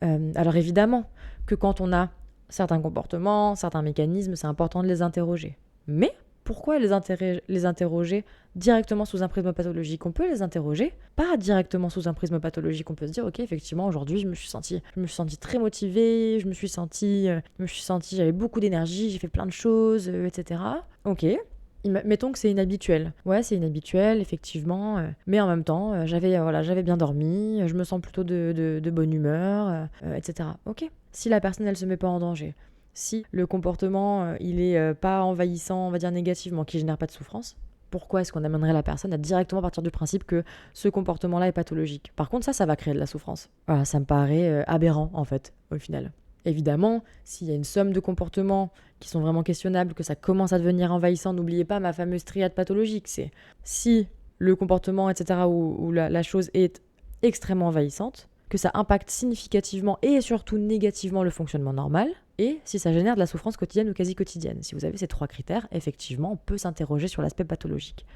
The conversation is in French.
Alors évidemment que quand on a certains comportements, certains mécanismes, c'est important de les interroger. Mais pourquoi les interroger directement sous un prisme pathologique? On peut les interroger, pas directement sous un prisme pathologique. On peut se dire, ok, effectivement, aujourd'hui, je me suis sentie très motivée, je me suis sentie, j'avais beaucoup d'énergie, j'ai fait plein de choses, etc. Ok. Mettons que c'est inhabituel. Ouais, c'est inhabituel, effectivement. Mais en même temps, j'avais bien dormi, je me sens plutôt de bonne humeur, etc. Ok. Si la personne, elle se met pas en danger, si le comportement, il est pas envahissant, on va dire négativement, qui génère pas de souffrance, pourquoi est-ce qu'on amènerait la personne à directement partir du principe que ce comportement-là est pathologique? Par contre, ça va créer de la souffrance. Voilà, ça me paraît aberrant, en fait, au final. Évidemment, s'il y a une somme de comportements qui sont vraiment questionnables, que ça commence à devenir envahissant, n'oubliez pas ma fameuse triade pathologique. C'est si le comportement, etc., ou la chose est extrêmement envahissante, que ça impacte significativement et surtout négativement le fonctionnement normal, et si ça génère de la souffrance quotidienne ou quasi quotidienne. Si vous avez ces trois critères, effectivement, on peut s'interroger sur l'aspect pathologique.